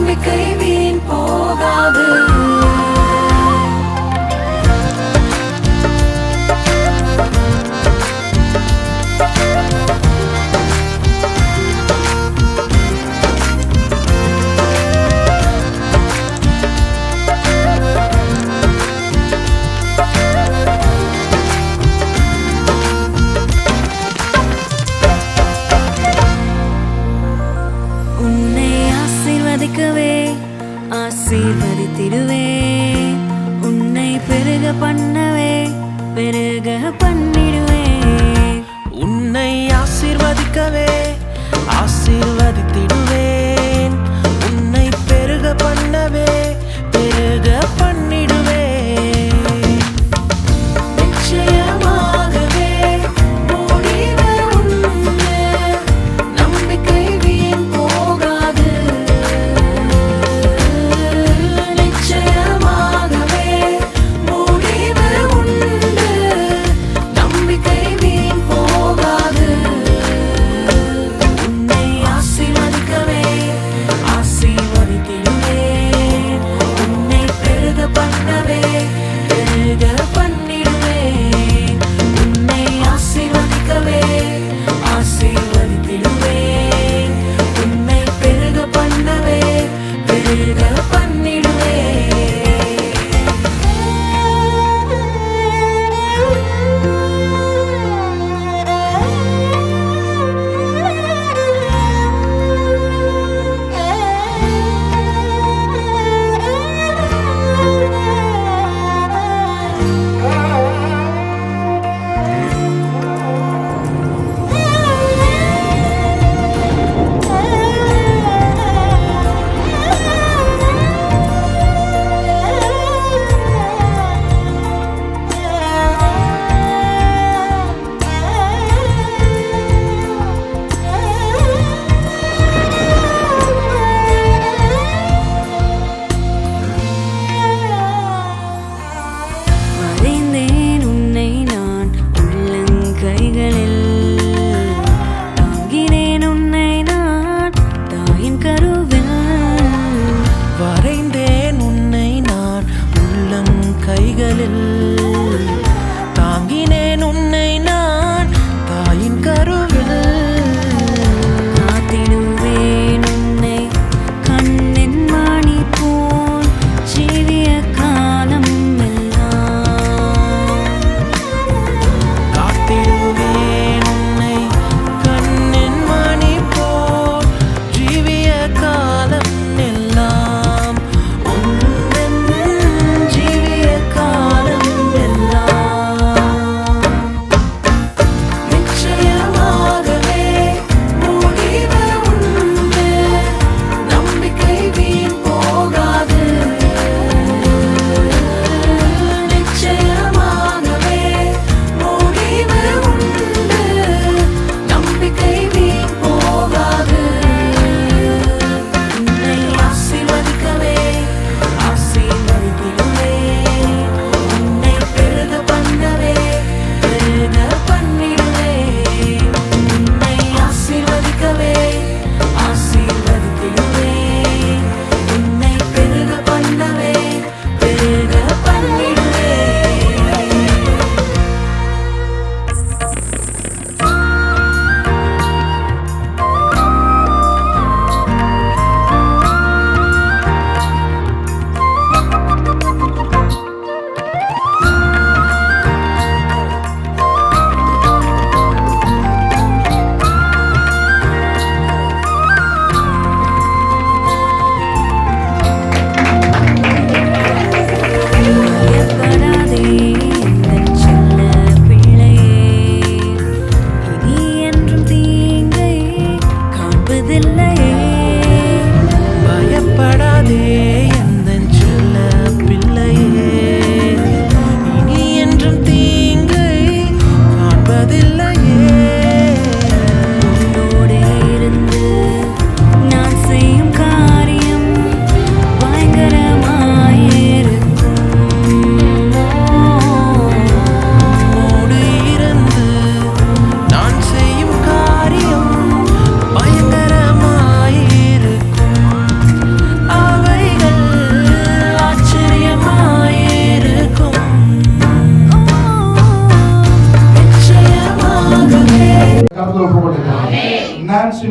நம்பிக்கை வீண் போகாது. ஆசீர்வதித்திடுவே உன்னை பெருக பண்ணவே பெருக பண்ணிடுவே. உன்னை ஆசீர்வதிக்கவே ஆசீர்வதித்திடுவேன். உன்னை பெருக பண்ணவே பெருக பண்ணிடுவே. நிச்சயமாகவே முடிவு உண்டு, நம்பிக்கை வீண் போகாது. நிச்சயமாகவே முடிவு உண்டு, நம்பிக்கை வீண் போகாது. உன்னை ஆசீர்வதிக்கவே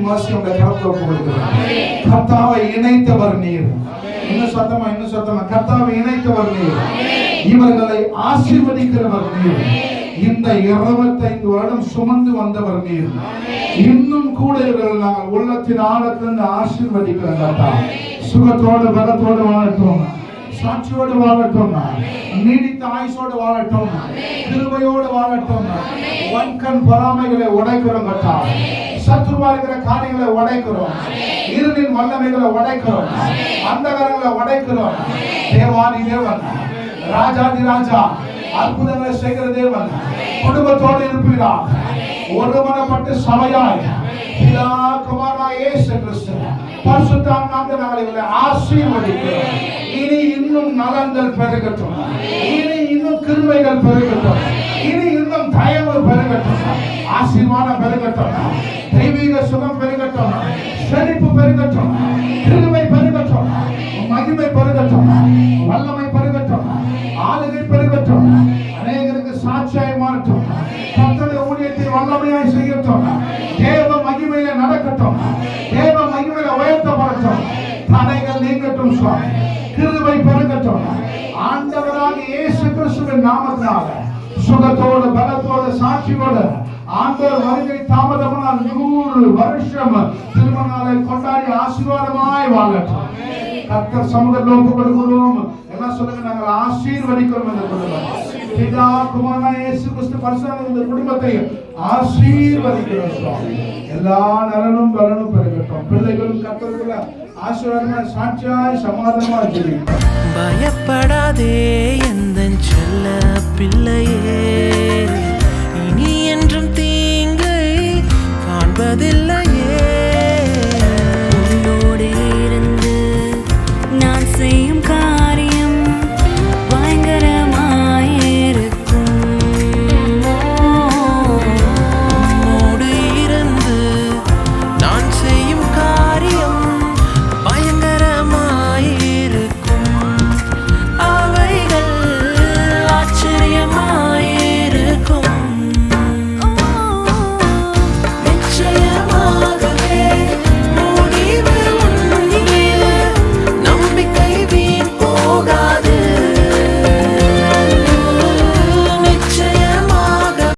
வாசி உங்க கரத்தை ஒப்பு கொடுக்கிறேன். கர்த்தாவை இணைத்தவர் நீர். இன்னும் சத்தமா கர்த்தாவை இணைத்தவர் நீர். இவர்களை ஆசீர்வதிக்கிறவர் நீர். இந்த 25 வருடம் சுமந்து வந்தவர் நீர். இன்னும் கூட இவர்கள் நாங்கள் உள்ளத்தின் ஆழத்திலிருந்து ஆசீர்வதிக்கிறோம். கர்த்தா சுகத்தோடு பலத்தோடு வாழட்டும், சாட்சியோடு வாழட்டும், நீடித்த ஆயுசோடு வாழட்டும், கிருபையோடு வாழட்டும். வன்கண் பொறாமைகளை உடைக்கிறோம் கர்த்தா. சத்துருவா இருக்கிற காரியங்களை உடைக்கிறோம். இருளின் வல்லமைகளை உடைக்கிறோம். அந்தகாரங்களை உடைக்கிறோம். தேவாதி தேவன், ராஜாதி ராஜா, அற்புதங்களை செய்கிற தேவன் குடும்பத்தோடு இருப்பீராக. ஒருமனப்பட்டு சபையாய் பிதா குமாரனாகிய இயேசு கிறிஸ்து பரிசுத்த நாமத்தில் நாங்கள் இவர்களை ஆசீர்வதிக்கிறோம். இனி இன்னும் நலன்கள் பெருகட்டும். இனி இன்னும் கிருபைகள் பெருகட்டும். இனி இன்னும் தயவு பெருகட்டும். ஆசீர்வாதம் பெருகட்டும். தெய்வீக சுகம் பெருகட்டும். செழிப்பு பெருகட்டும். கிருபை பெருகட்டும். மகிமை பெருகட்டும். வல்லமை பெருகட்டும். ஆளுகை பெருகட்டும். அநேகருக்கு சாட்சியாய் மாறட்டும். கர்த்தருடைய ஊழியத்தை வல்லமையாய் செய்யட்டும். தேவ மகிமையில நடக்கட்டும். தேவ மகிமையில உயர்த்தப்படட்டும். தடைகள் நீங்கட்டும். சுவாமி கிருபை பெருகட்டும். ஆண்டவராகிய இயேசு கிறிஸ்துவின் நாமத்தினால சுகத்தோடு பலத்தோடு சாட்சியோடு ஆண்டவர் வருகை தாமதமானால் 100 வருஷம் திருமண நாளை கொண்டாடி ஆசீர்வாதமாய் வாழட்டும். கர்த்தர் சமூகத்தில் ஒப்பு கொடுக்கிறோம். எல்லாம் சொல்லுங்க, நாங்கள் ஆசீர்வதிக்கிறோம். இந்த குடும்பம் பிதா குமாரனாகிய இயேசு கிறிஸ்து பரிசுத்த இந்த குடும்பத்தை ஆசீர்வதிக்கிறோம். சுவாமி எல்லா நலனும் பலனும் பெருகட்டும். பிள்ளைகளும் கர்த்தருக்குள்ள ஆசீர்வாதமாய் சாட்சியாய் சமாதானமாய் ஜீவிக்கட்டும். பயப்படாதே எந்தன் செல்ல பிள்ளையே, இனி என்றும் தீங்கை காண்பதில்லை.